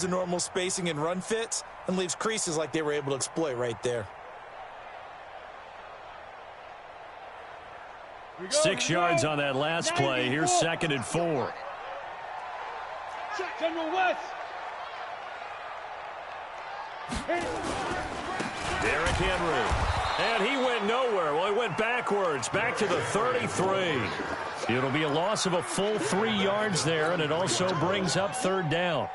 the normal spacing and run fits and leaves creases like they were able to exploit right there. 6 yards on that last play. Here's 2nd and 4. General West. Derrick Henry. And he went nowhere. Well, he went backwards, back to the 33. It'll be a loss of a full 3 yards there, and it also brings up 3rd down.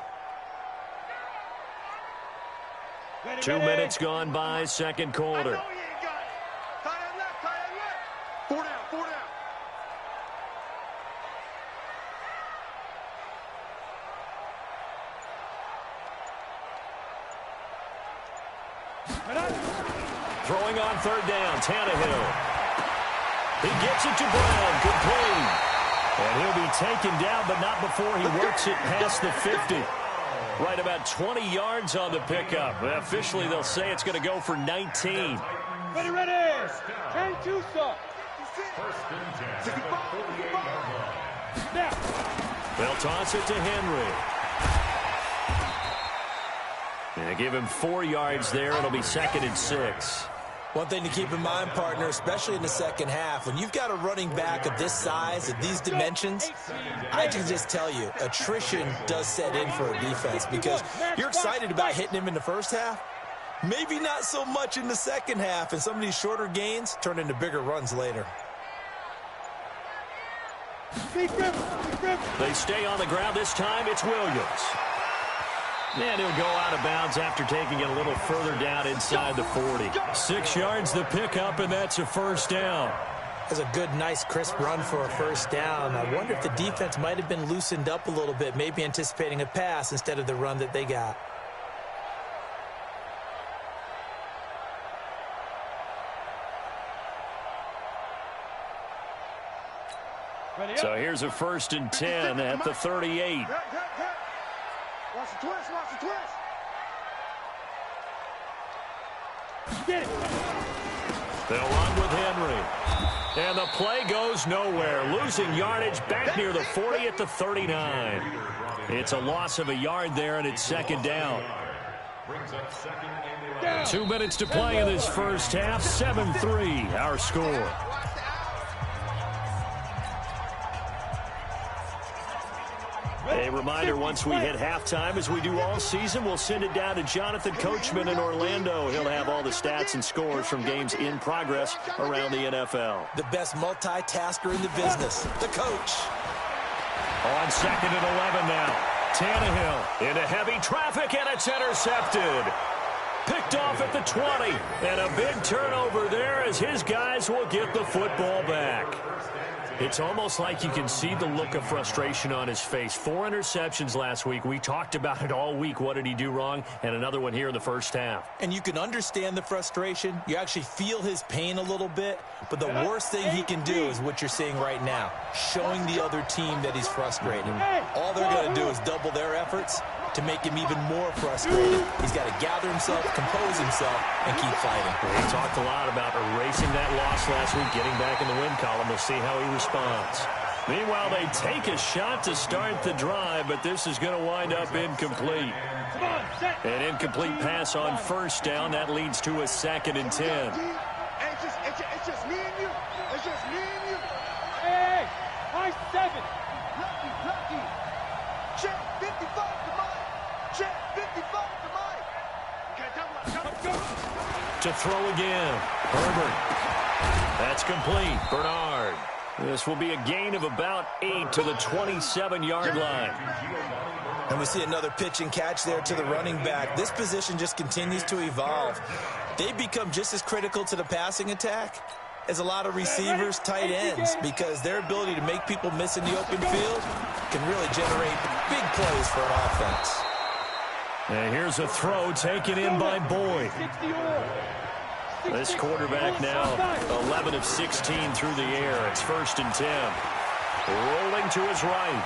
2 minutes gone by, 2nd quarter. Throwing on 3rd down, Tannehill. He gets it to Brown, complete. And he'll be taken down, but not before he works it past the 50. Right about 20 yards on the pickup. Officially, they'll say it's going to go for 19. Ready, ready. 10-2, sir. They'll toss it to Henry. And they give him 4 yards there. It'll be 2nd and 6. One thing to keep in mind, partner, especially in the second half, when you've got a running back of this size, of these dimensions, I can just tell you, attrition does set in for a defense because you're excited about hitting him in the first half. Maybe not so much in the second half, and some of these shorter gains turn into bigger runs later. They stay on the ground this time. It's Williams. And he'll go out of bounds after taking it a little further down inside the 40. 6 yards the pickup, and that's a 1st down. That's a good, nice, crisp run for a 1st down. I wonder if the defense might have been loosened up a little bit, maybe anticipating a pass instead of the run that they got. So here's a 1st and 10 at the 38. Watch the twist, watch the twist. Get it. They'll run with Henry. And the play goes nowhere. Losing yardage back near the 40 at the 39. It's a loss of a yard there, and it's 2nd down. 2 minutes to play in this first half. 7-3, our score. A reminder, once we hit halftime, as we do all season, we'll send it down to Jonathan Coachman in Orlando. He'll have all the stats and scores from games in progress around the NFL. The best multitasker in the business, the coach. On 2nd and 11 now. Tannehill into heavy traffic, and it's intercepted. Picked off at the 20. And a big turnover there as his guys will get the football back. It's almost like you can see the look of frustration on his face. 4 interceptions last week. We talked about it all week. What did he do wrong? And another one here in the first half. And you can understand the frustration. You actually feel his pain a little bit. But the worst thing he can do is what you're seeing right now, showing the other team that he's frustrated. All they're going to do is double their efforts to make him even more frustrated. He's got to gather himself, compose himself, and keep fighting. We talked a lot about erasing that loss last week, getting back in the win column. We'll see how he responds. Meanwhile, they take a shot to start the drive, but this is going to wind up incomplete. An incomplete pass on 1st down. That leads to a 2nd and 10. It's just me and you. It's just me and you. Hey, high 7. Lucky. Check 55 to mine. Check 55 to mine. To throw again. Herbert. That's complete. Bernard. This will be a gain of about 8 to the 27-yard line. And we see another pitch and catch there to the running back. This position just continues to evolve. They become just as critical to the passing attack as a lot of receivers, tight ends, because their ability to make people miss in the open field can really generate big plays for an offense. And here's a throw taken in by Boyd. This quarterback now 11 of 16 through the air. It's 1st and 10. Rolling to his right.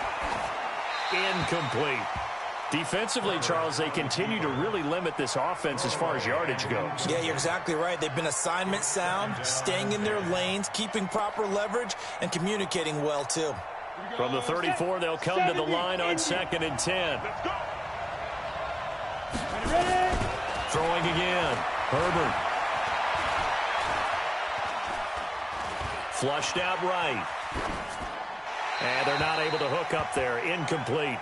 Incomplete. Defensively, Charles, they continue to really limit this offense as far as yardage goes. Yeah, you're exactly right. They've been assignment sound, staying in their lanes, keeping proper leverage, and communicating well, too. From the 34, they'll come to the line on 2nd and 10. Throwing again. Herbert. Flushed out right. And they're not able to hook up there. Incomplete.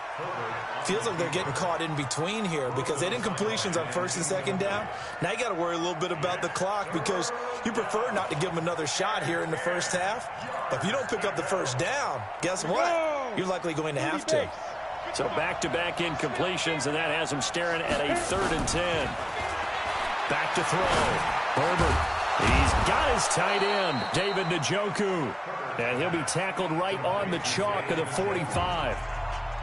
Feels like they're getting caught in between here because they didn't completions on first and second down. Now you got to worry a little bit about the clock because you prefer not to give them another shot here in the first half. But if you don't pick up the first down, guess what? You're likely going to have to. So back-to-back incompletions, and that has them staring at a 3rd and 10. Back to throw. Herbert. He's got his tight end, David Njoku. And he'll be tackled right on the chalk of the 45.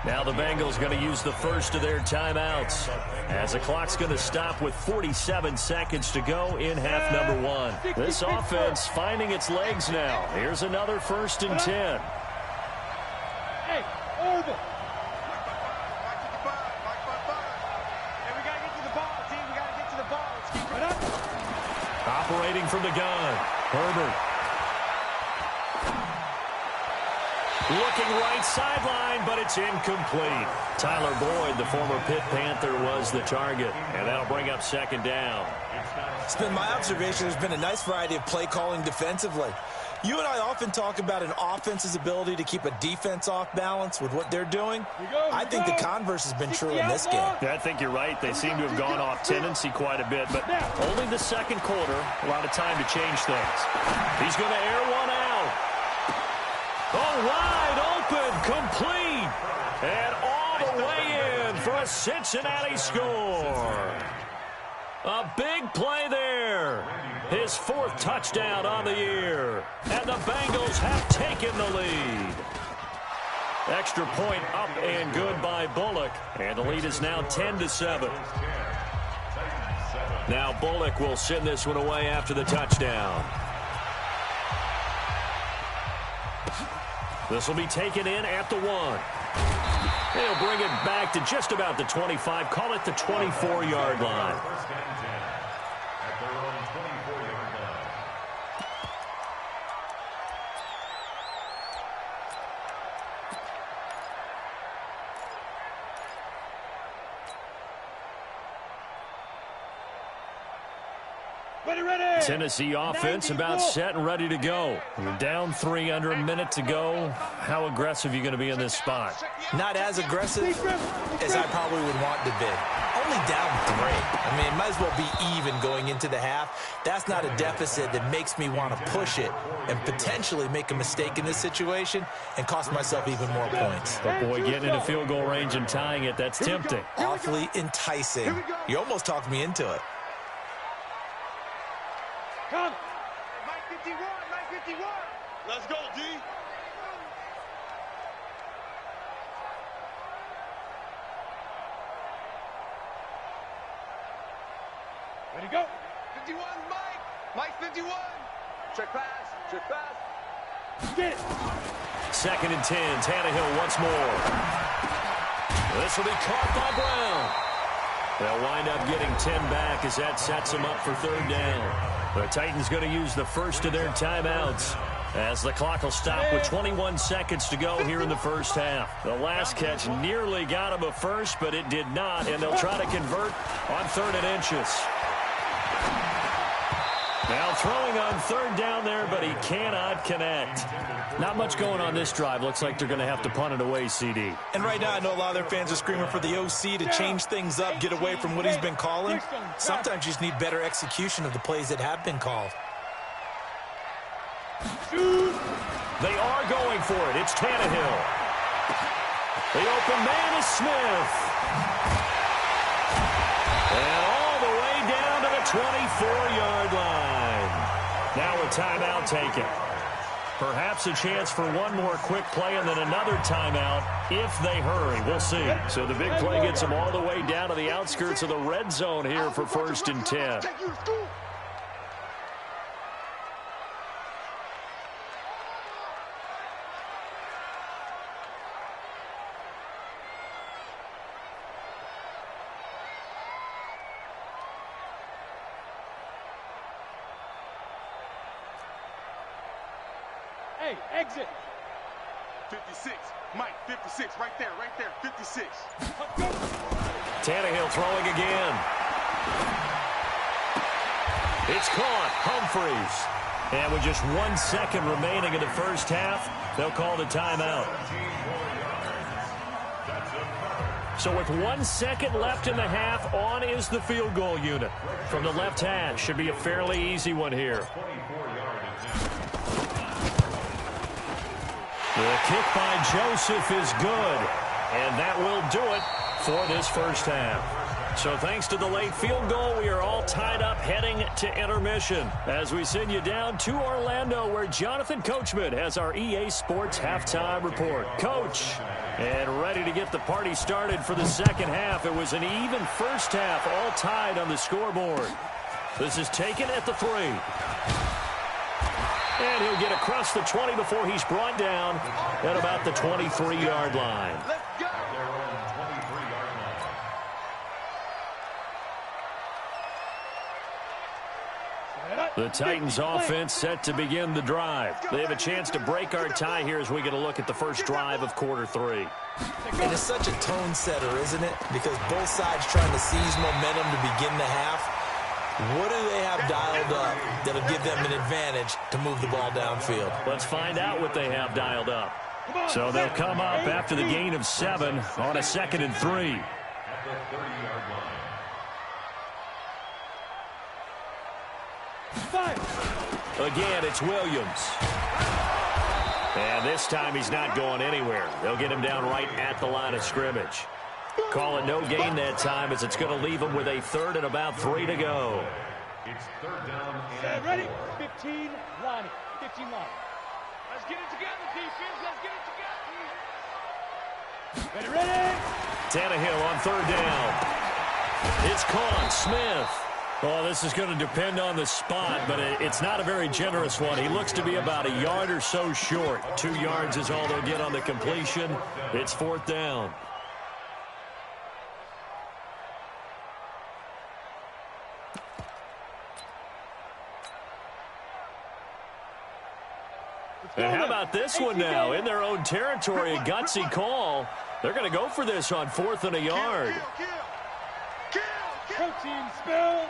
Now the Bengals going to use the first of their timeouts as the clock's going to stop with 47 seconds to go in half number 1. This offense finding its legs now. Here's another 1st and 10. Hey, over. Operating from the gun, Herbert. Looking right sideline, but it's incomplete. Tyler Boyd, the former Pitt Panther, was the target, and that'll bring up 2nd down. It's been my observation there's been a nice variety of play calling defensively. You and I often talk about an offense's ability to keep a defense off balance with what they're doing. I think the converse has been true in this game. Yeah, I think you're right. They seem to have gone off tendency quite a bit, but only the second quarter, a lot of time to change things. He's going to air one out. Oh, wide open, complete, and all the way in for a Cincinnati score. A big play there. His 4th touchdown on the year. And the Bengals have taken the lead. Extra point up and good by Bullock. And the lead is now 10-7. Now Bullock will send this one away after the touchdown. This will be taken in at the 1. They'll bring it back to just about the 25. Call it the 24-yard line. Tennessee offense about set and ready to go. You're down 3 under a minute to go. How aggressive are you going to be in this spot? Not as aggressive as I probably would want to be. Only down 3. I mean, it might as well be even going into the half. That's not a deficit that makes me want to push it and potentially make a mistake in this situation and cost myself even more points. But boy, getting into field goal range and tying it, that's tempting. Awfully enticing. You almost talked me into it. Come. Mike 51, Mike 51. Let's go, D. Ready to go. 51, Mike. Mike 51. Check pass. Check pass. Get it. 2nd and 10. Tannehill once more. This will be caught by Brown. They'll wind up getting 10 back as that sets them up for 3rd down. The Titans going to use the first of their timeouts as the clock will stop with 21 seconds to go here in the first half. The last catch nearly got him a first, but it did not, and they'll try to convert on 3rd and inches. Now throwing on 3rd down there, but he cannot connect. Not much going on this drive. Looks like they're going to have to punt it away, CD. And right now I know a lot of their fans are screaming for the OC to change things up, get away from what he's been calling. Sometimes you just need better execution of the plays that have been called. They are going for it. It's Tannehill. The open man is Smith. And all the way down to the 24-yard line. Now a timeout taken. Perhaps a chance for one more quick play and then another timeout if they hurry. We'll see. So the big play gets them all the way down to the outskirts of the red zone here for 1st and 10. Hey, exit. 56. Mike, 56. Right there, 56. Tannehill throwing again. It's caught. Humphries. And with just 1 second remaining in the first half, they'll call the timeout. So with 1 second left in the half, on is the field goal unit. From the left hash, should be a fairly easy one here. The kick by Joseph is good. And that will do it for this first half. So thanks to the late field goal, we are all tied up heading to intermission as we send you down to Orlando where Jonathan Coachman has our EA Sports halftime report. Coach, and ready to get the party started for the second half. It was an even first half, all tied on the scoreboard. This is taken at the 3. And he'll get across the 20 before he's brought down at about the 23-yard line. The Titans offense set to begin the drive. They have a chance to break our tie here as we get a look at the first drive of quarter 3. And it's such a tone setter, isn't it? Because both sides trying to seize momentum to begin the half. What do they have dialed up that'll give them an advantage to move the ball downfield? Let's find out what they have dialed up. So they'll come up after the gain of 7 on a 2nd and 3. Again, it's Williams. And this time he's not going anywhere. They'll get him down right at the line of scrimmage. Call it no gain that time as it's going to leave him with a 3rd and about 3 to go. It's 3rd down and ready. 15 line. 15 line. Let's get it together, defense. Let's get it together. Ready. Tannehill on 3rd down. It's caught. Smith. Oh, this is going to depend on the spot, but it's not a very generous one. He looks to be about a yard or so short. 2 yards is all they'll get on the completion. It's 4th down. And how about this one now? In their own territory, a gutsy call. They're going to go for this on 4th and a yard. Protein spill.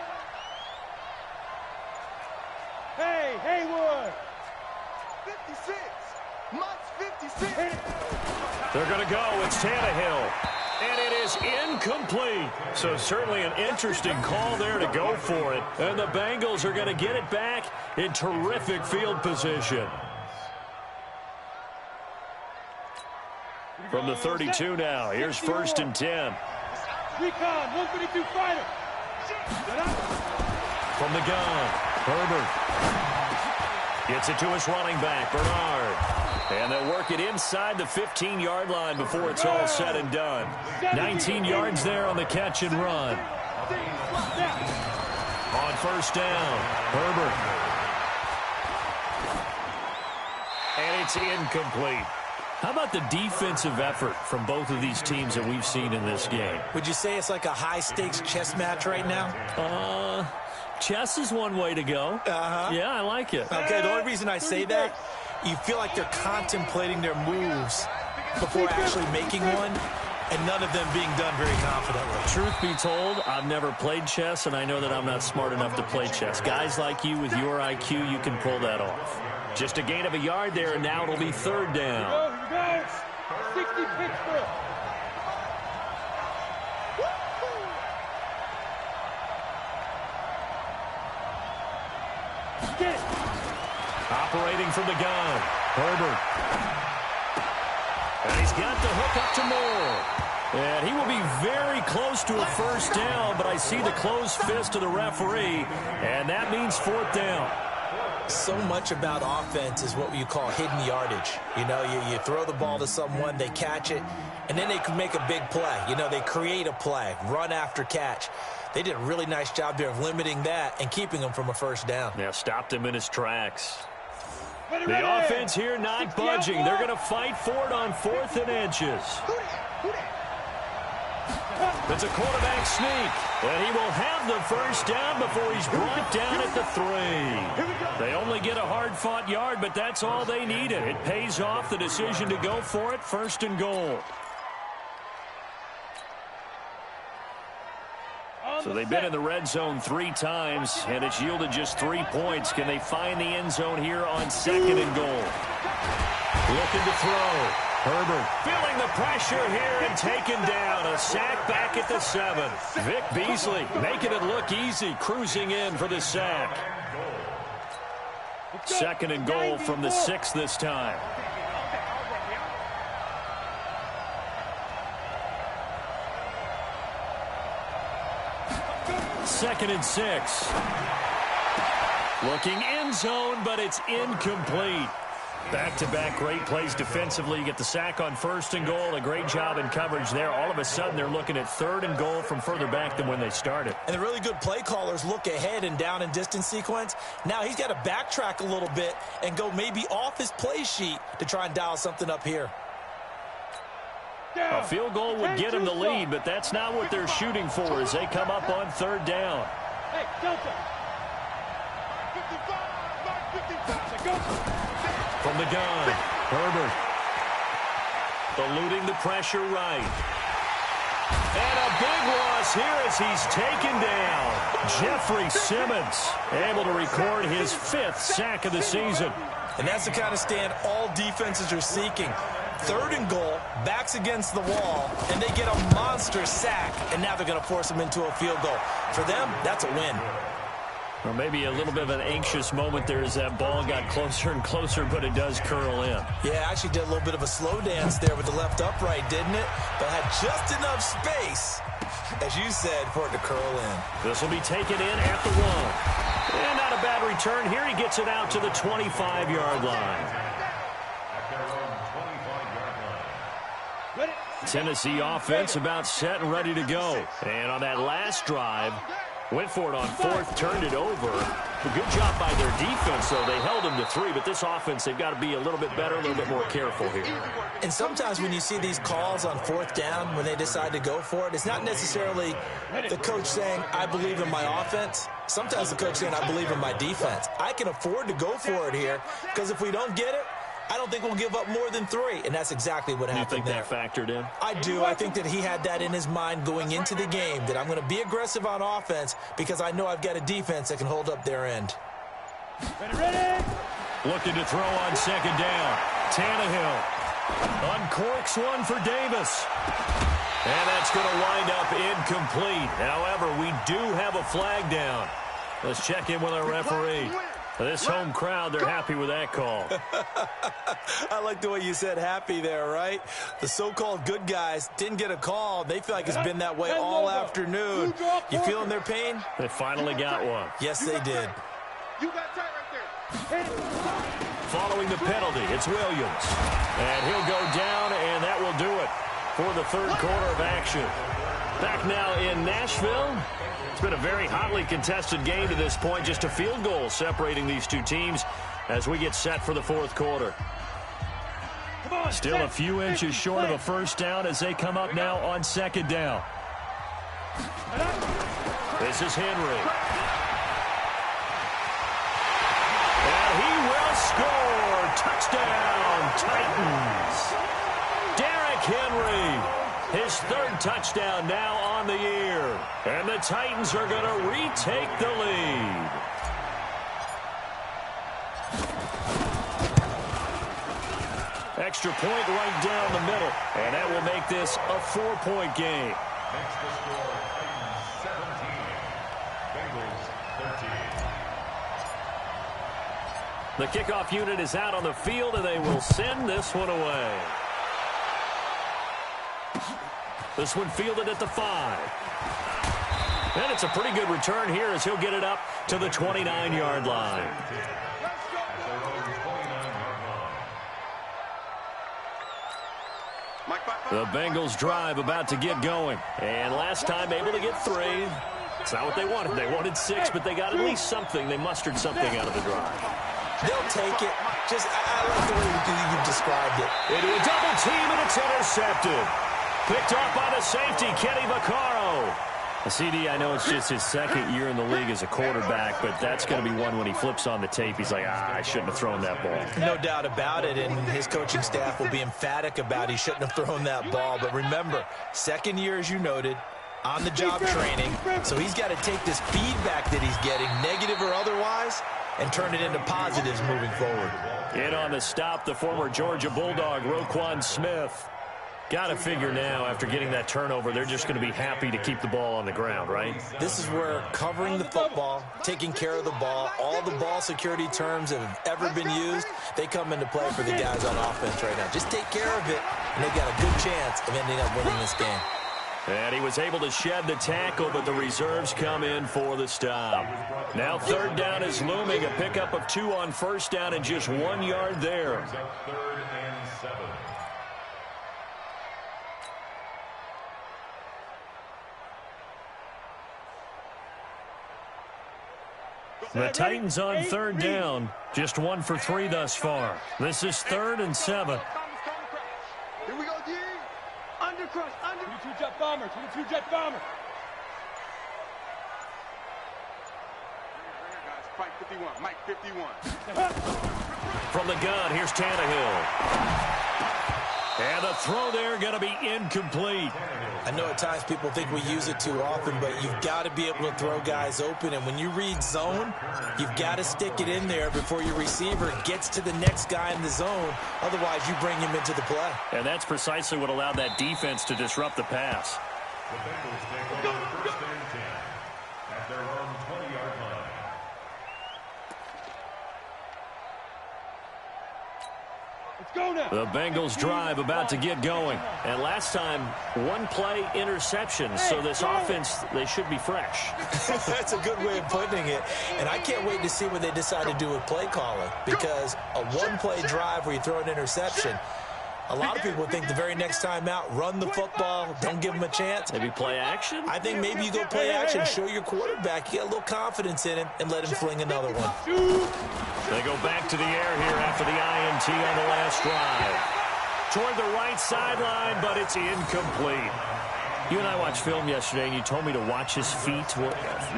Hey, Haywood. 56. Mike's 56. They're going to go. It's Tannehill. And it is incomplete. So certainly an interesting call there to go for it. And the Bengals are going to get it back in terrific field position. From the 32 now, here's 1st and 10. Recon, 152 fighter. From the gun, Herbert. Gets it to his running back, Bernard. And they'll work it inside the 15-yard line before it's all said and done. 19 yards there on the catch and run. On 1st down, Herbert. And it's incomplete. How about the defensive effort from both of these teams that we've seen in this game? Would you say it's like a high-stakes chess match right now? Chess is one way to go. Yeah, I like it. Okay, the only reason I say that, you feel like they're contemplating their moves before actually making one, and none of them being done very confidently. Truth be told, I've never played chess, and I know that I'm not smart enough to play chess. Guys like you with your IQ, you can pull that off. Just a gain of a yard there, and now it'll be 3rd down. Here we go. 60 Pittsburgh. Get it. Operating from the gun, Herbert. And he's got the hook up to Moore. And he will be very close to a 1st down, but I see the closed fist of the referee, and that means 4th down. So much about offense is what you call hidden yardage. You know, you throw the ball to someone, they catch it, and then they can make a big play. You know, they create a play, run after catch. They did a really nice job there of limiting that and keeping him from a 1st down. Yeah, stopped him in his tracks. The offense here not budging. They're going to fight for it on 4th and inches. It's a quarterback sneak, and he will have the 1st down before he's brought down at the 3. They only get a hard-fought yard, but that's all they needed. It pays off the decision to go for it, 1st and goal. So they've been in the red zone 3 times, and it's yielded just 3 points. Can they find the end zone here on 2nd and goal? Looking to throw. Herbert feeling the pressure here and taken down. A sack back at the 7. Vic Beasley making it look easy, cruising in for the sack. 2nd and goal from the 6 this time. Second and 6. Looking end zone, but it's incomplete. Back-to-back great plays defensively. You get the sack on 1st and goal. A great job in coverage there. All of a sudden, they're looking at 3rd and goal from further back than when they started. And the really good play callers look ahead and down and distance sequence. Now he's got to backtrack a little bit and go maybe off his play sheet to try and dial something up here. A field goal would get them the lead, but that's not what they're shooting for as they come up on 3rd down. Hey, Delta. From the gun, Herbert. Eluding the pressure right. And a big loss here as he's taken down. Jeffrey Simmons able to record his 5th sack of the season. And that's the kind of stand all defenses are seeking. 3rd and goal, backs against the wall, and they get a monster sack, and now they're going to force them into a field goal. For them, that's a win. Or maybe a little bit of an anxious moment there as that ball got closer and closer, but it does curl in. Yeah, actually did a little bit of a slow dance there with the left upright, didn't it? But had just enough space, as you said, for it to curl in. This will be taken in at the 1. And not a bad return here. He gets it out to the 25-yard line. Tennessee offense about set and ready to go. And on that last drive, went for it on 4th, turned it over. A good job by their defense, though. They held them to 3, but this offense, they've got to be a little bit better, a little bit more careful here. And sometimes when you see these calls on 4th down, when they decide to go for it, it's not necessarily the coach saying, I believe in my offense. Sometimes the coach saying, I believe in my defense. I can afford to go for it here, because if we don't get it, I don't think we'll give up more than 3, and that's exactly what happened there. You think that factored in? I do. I think that he had that in his mind going into the game, that I'm going to be aggressive on offense because I know I've got a defense that can hold up their end. Ready? Looking to throw on 2nd down. Tannehill uncorks one for Davis. And that's going to wind up incomplete. However, we do have a flag down. Let's check in with our referee. This home crowd, they're happy with that call. I like the way you said happy there, right? The so-called good guys didn't get a call. They feel like it's been that way all afternoon. You feeling their pain? They finally got one. Yes, they did. You got tight right there. Following the penalty, it's Williams. And he'll go down, and that will do it for the 3rd quarter of action. Back now in Nashville. It's been a very hotly contested game to this point. Just a field goal separating these two teams as we get set for the 4th quarter. Still a few inches short of a 1st down as they come up now on 2nd down. This is Henry. And he will score. Touchdown, Titans. Derrick Henry. His 3rd touchdown now on the year. And the Titans are going to retake the lead. Extra point right down the middle. And that will make this a 4-point game. Makes the score Titans 17, Bengals 13. The kickoff unit is out on the field, and they will send this one away. This one fielded at the 5. And it's a pretty good return here as he'll get it up to the 29-yard line. The Bengals drive about to get going. And last time able to get 3. It's not what they wanted. They wanted 6, but they got at least something. They mustered something out of the drive. They'll take it. I like the way you described it. Into a double team, and it's intercepted. Picked off by the safety, Kenny Vaccaro. CD, I know it's just his 2nd year in the league as a quarterback, but that's going to be one when he flips on the tape. He's like, I shouldn't have thrown that ball. No doubt about it, and his coaching staff will be emphatic about he shouldn't have thrown that ball. But remember, 2nd year, as you noted, on-the-job training, so he's got to take this feedback that he's getting, negative or otherwise, and turn it into positives moving forward. In on the stop, the former Georgia Bulldog, Roquan Smith. Got to figure now, after getting that turnover, they're just going to be happy to keep the ball on the ground, right? This is where covering the football, taking care of the ball, all the ball security terms that have ever been used, they come into play for the guys on offense right now. Just take care of it, and they've got a good chance of ending up winning this game. And he was able to shed the tackle, but the reserves come in for the stop. Now third down is looming, a pickup of 2 on first down and just 1 yard there. Third and 7. The Titans on third down, just 1 for 3 thus far. This is 3rd and 7. Here we go, D. Under crush, under. 22 jet bomber, 22 jet bomber. Mike 51, Mike 51. From the gun, here's Tannehill. And the throw there going to be incomplete. I know at times people think we use it too often, but you've got to be able to throw guys open. And when you read zone, you've got to stick it in there before your receiver gets to the next guy in the zone. Otherwise, you bring him into the play. And that's precisely what allowed that defense to disrupt the pass. The Bengals take over first and 10 at their own 20-yard line. Go now. The Bengals drive about to get going. And last time, 1-play interception. So this offense, they should be fresh. That's a good way of putting it. And I can't wait to see what they decide to do with play calling. Because a 1-play drive where you throw an interception, a lot of people think the very next time out, run the football, don't give them a chance. Maybe play action? I think maybe you go play action, show your quarterback, you got a little confidence in him, and let him fling another one. They go back to the air here after the INT on the last drive. Toward the right sideline, but it's incomplete. You and I watched film yesterday, and you told me to watch his feet. For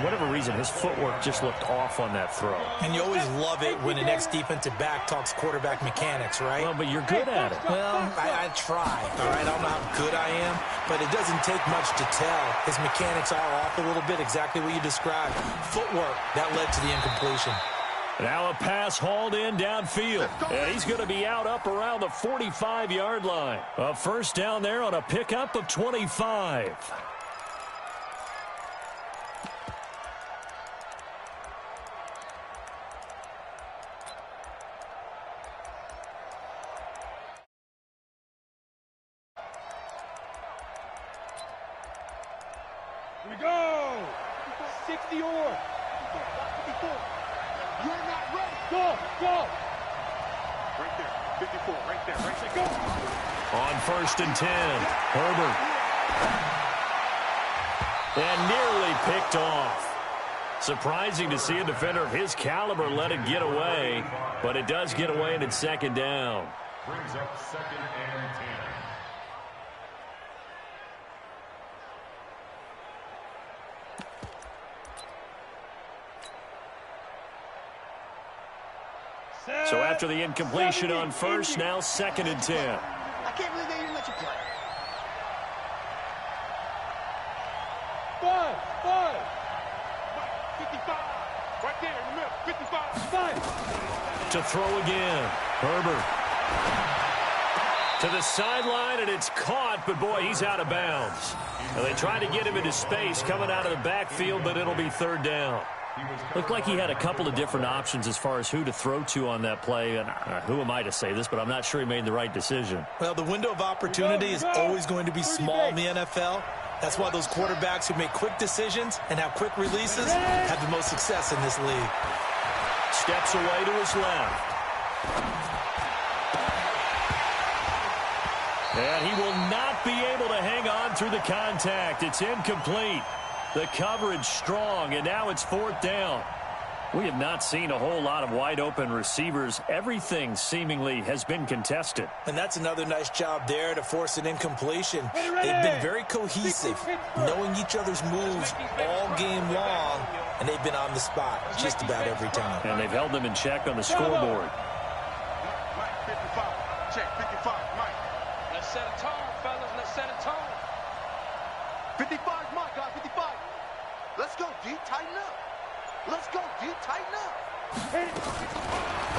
whatever reason, his footwork just looked off on that throw. And you always love it when an ex-defensive back talks quarterback mechanics, right? Well, but you're good at it. Well, I try, all right? I don't know how good I am, but it doesn't take much to tell. His mechanics are off a little bit, exactly what you described. Footwork, that led to the incompletion. Now a pass hauled in downfield. And he's going to be out up around the 45-yard line. A first down there on a pickup of 25. Here we go. 60 or. You're not ready. Go, go. Right there, 54, right there, right there. Go. On first and 10, Herbert. And nearly picked off. Surprising to see a defender of his caliber let it get away, but it does get away and it's second down. Brings up 2nd and 10. So after the incompletion on first, now 2nd and 10. I can't believe they didn't let you play. 5. 55, right there in the middle, 55. 5. To throw again, Herbert. To the sideline, and it's caught, but boy, he's out of bounds. And they try to get him into space coming out of the backfield, but it'll be third down. Looked like he had a couple of different options as far as who to throw to on that play. And who am I to say this, but I'm not sure he made the right decision. Well, the window of opportunity is always going to be small in the NFL. That's why those quarterbacks who make quick decisions and have quick releases have the most success in this league. Steps away to his left. And he will not be able to hang on through the contact. It's incomplete. The coverage strong, and now it's 4th down. We have not seen a whole lot of wide-open receivers. Everything seemingly has been contested. And that's another nice job there to force an incompletion. They've been very cohesive, knowing each other's moves all game long, and they've been on the spot just about every time. And they've held them in check on the scoreboard. Mike, 55, check, 55, Mike. Let's set a tone, fellas. Let's set a tone. 55, Mike, Let's go, D. Tighten up. Let's go, D. Tighten up.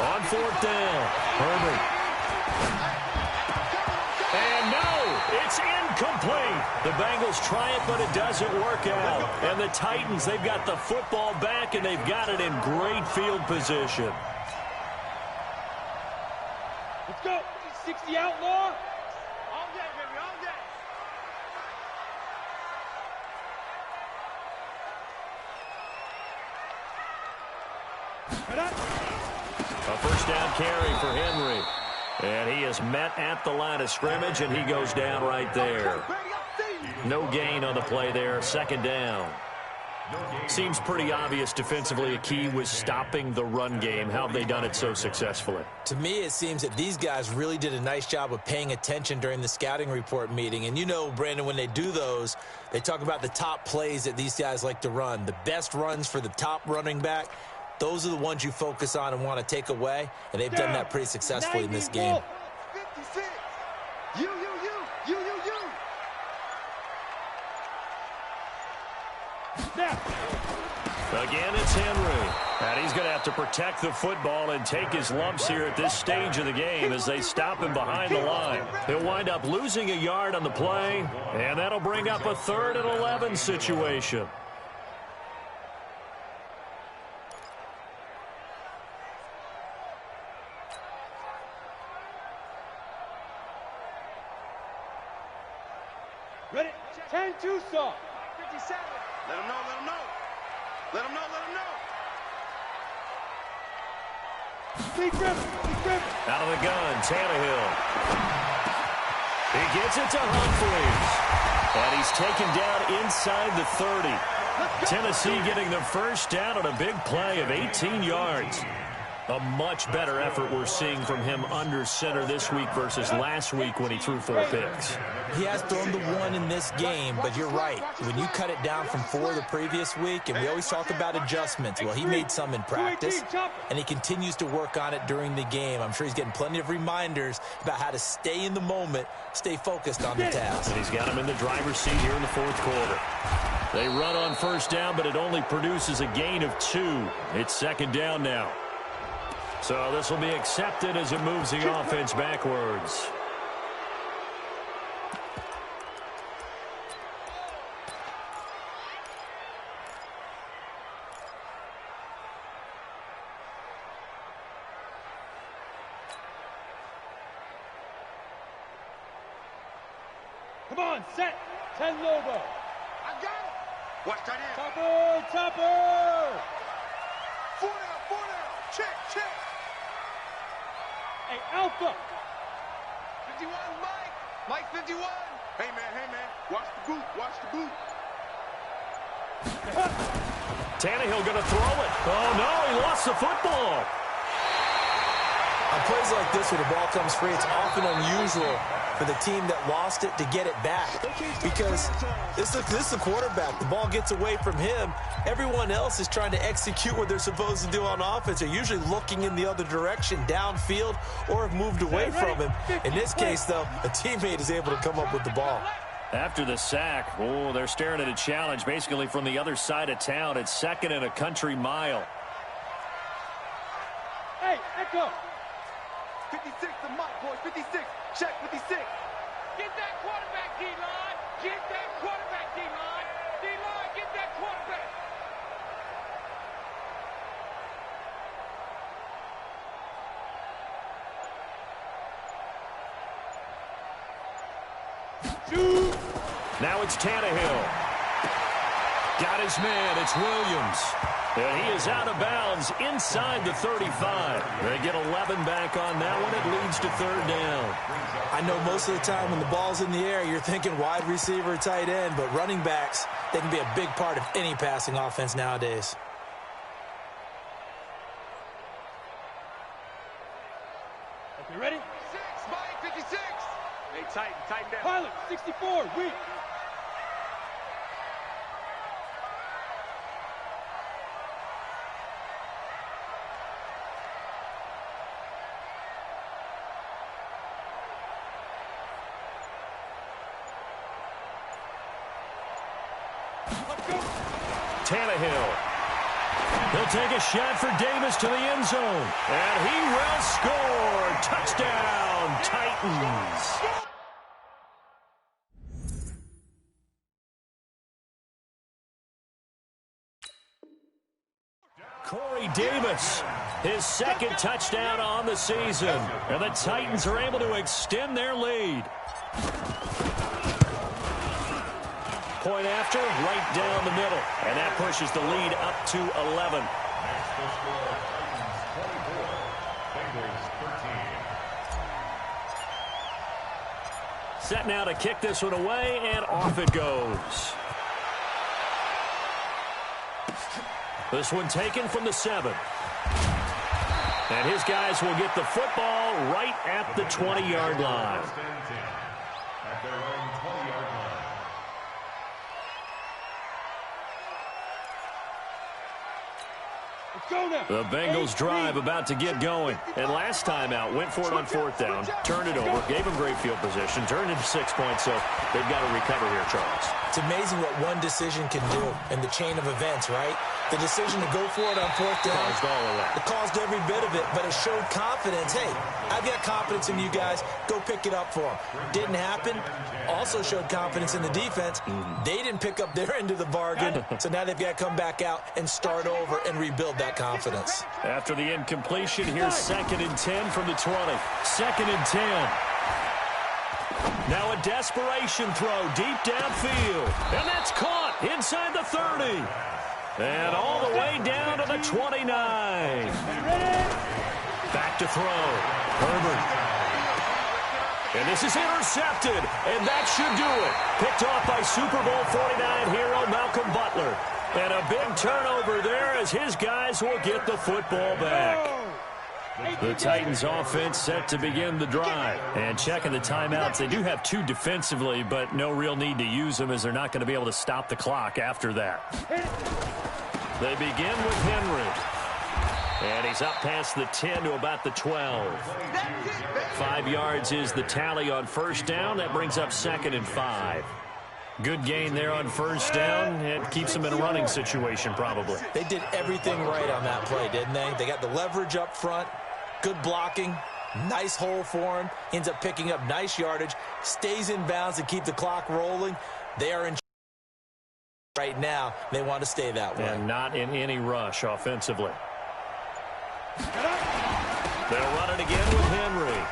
On fourth down, Herbert. And no, it's incomplete. The Bengals try it, but it doesn't work out. And the Titans, they've got the football back, and they've got it in great field position. Let's go. 60 outlaw. All day, baby, all day. A first down carry for Henry. And he is met at the line of scrimmage, and he goes down right there. No gain on the play there, second down. Seems pretty obvious defensively a key was stopping the run game. How have they done it so successfully? To me, it seems that these guys really did a nice job of paying attention during the scouting report meeting. And you know, Brandon, when they do those, they talk about the top plays that these guys like to run. The best runs for the top running back, those are the ones you focus on and want to take away. And they've done that pretty successfully in this game. 56. You. Again, it's Henry. And he's going to have to protect the football and take his lumps here at this stage of the game as they stop him behind the line. He'll wind up losing a yard on the play, and that'll bring up a 3rd and 11 situation. Ready? 10 Tucson. 57. Let him know. Let him know. Lee Griffin. Out of the gun, Tannehill. He gets it to Humphries. And he's taken down inside the 30. Tennessee getting the first down on a big play of 18 yards. A much better effort we're seeing from him under center this week versus last week when he threw 4 picks. He has thrown the 1 in this game, but you're right. When you cut it down from 4 the previous week, and we always talk about adjustments, well, he made some in practice, and he continues to work on it during the game. I'm sure he's getting plenty of reminders about how to stay in the moment, stay focused on the task. And he's got him in the driver's seat here in the 4th quarter. They run on first down, but it only produces a gain of 2. It's second down now. So this will be accepted as it moves the offense backwards. Come on, set. 10 Lobo. I got him. Watch that in. Topper. 4 down. Check. Hey, Alpha. 51, Mike 51. Hey, man. Watch the boot. Tannehill going to throw it. Oh, no, he lost the football. On plays like this where the ball comes free, it's often unusual for the team that lost it to get it back, because this is the quarterback. The ball gets away from him. Everyone else is trying to execute what they're supposed to do on offense. They're usually looking in the other direction, downfield, or have moved away from him. In this case, though, a teammate is able to come up with the ball. After the sack, they're staring at a challenge basically from the other side of town. It's 2nd and a country mile. Hey, Echo. 56 to Mike, boys. 56. Check 56. Get that quarterback, D-line. Get that quarterback, D-line. D-line, get that quarterback. Now it's Tannehill. Got his man. It's Williams. And he is out of bounds inside the 35. They get 11 back on that one. It leads to 3rd down. I know most of the time when the ball's in the air, you're thinking wide receiver, tight end, but running backs, they can be a big part of any passing offense nowadays. You ready? 6, Mike 56. Hey, tighten down. Pilot, 64, weak. Tannehill. He'll take a shot for Davis to the end zone. And he will score. Touchdown, Titans. Corey Davis, his second touchdown on the season. And the Titans are able to extend their lead. Point after, right down the middle. And that pushes the lead up to 11. Next to score, Titans 24, Bengals 13. Set now to kick this one away, and off it goes. This one taken from the 7. And his guys will get the football right at the 20-yard line. At their own 20-yard line. The Bengals drive about to get going. And last time out, went for it on 4th down, turned it over, gave them great field position, turned into 6 points, so they've got to recover here, Charles. It's amazing what one decision can do in the chain of events, right? The decision to go for it on 4th down. Caused all of that. It caused every bit of it, but it showed confidence. Hey, I've got confidence in you guys. Go pick it up for them. Didn't happen. Also showed confidence in the defense. They didn't pick up their end of the bargain, so now they've got to come back out and start over and rebuild that confidence. After the incompletion, here's 2nd and 10 from the 20. 2nd and 10. Now a desperation throw deep downfield. And that's caught inside the 30. And all the way down to the 29. Back to throw. Herbert. And this is intercepted. And that should do it. Picked off by Super Bowl 49 hero Malcolm Butler. And a big turnover there as his guys will get the football back. The Titans offense set to begin the drive. And checking the timeouts, they do have 2 defensively, but no real need to use them as they're not going to be able to stop the clock after that. They begin with Henry. And he's up past the 10 to about the 12. 5 yards is the tally on 1st down. That brings up 2nd and 5. Good gain there on 1st down. It keeps them in a running situation probably. They did everything right on that play, didn't they? They got the leverage up front, good blocking, nice hole for him. Ends up picking up nice yardage, stays in bounds to keep the clock rolling. They are in right now. They want to stay that way. And not in any rush offensively. They'll run it again with Henry.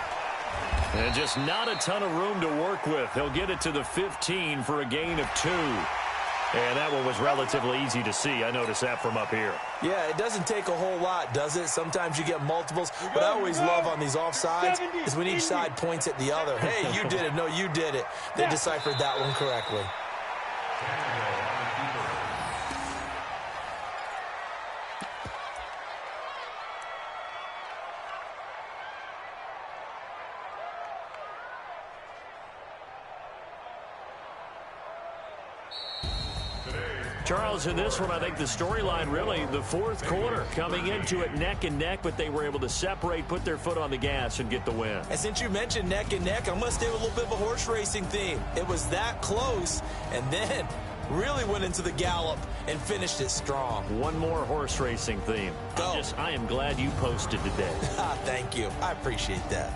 And just not a ton of room to work with. He'll get it to the 15 for a gain of 2. And that one was relatively easy to see. I noticed that from up here. Yeah, it doesn't take a whole lot, does it? Sometimes you get multiples. What I always love on these offsides is when each side points at the other. Hey, you did it. No, you did it. They deciphered that one correctly. Charles, in this one, I think the storyline really, the 4th quarter, coming into it neck and neck, but they were able to separate, put their foot on the gas, and get the win. And since you mentioned neck and neck, I'm going to stay with a little bit of a horse racing theme. It was that close, and then really went into the gallop and finished it strong. One more horse racing theme. Go. I am glad you posted today. Thank you. I appreciate that.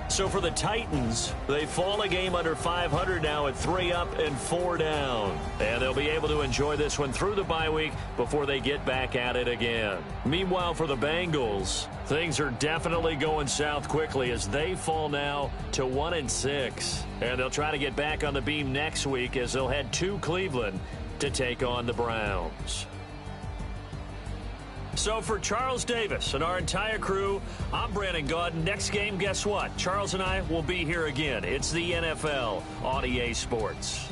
So for the Titans, they fall a game under 500 now at 3 up and 4 down. And they'll be able to enjoy this one through the bye week before they get back at it again. Meanwhile, for the Bengals, things are definitely going south quickly as they fall now to 1-6. And they'll try to get back on the beam next week as they'll head to Cleveland to take on the Browns. So for Charles Davis and our entire crew, I'm Brandon Gaudin. Next game, guess what? Charles and I will be here again. It's the NFL on EA Sports.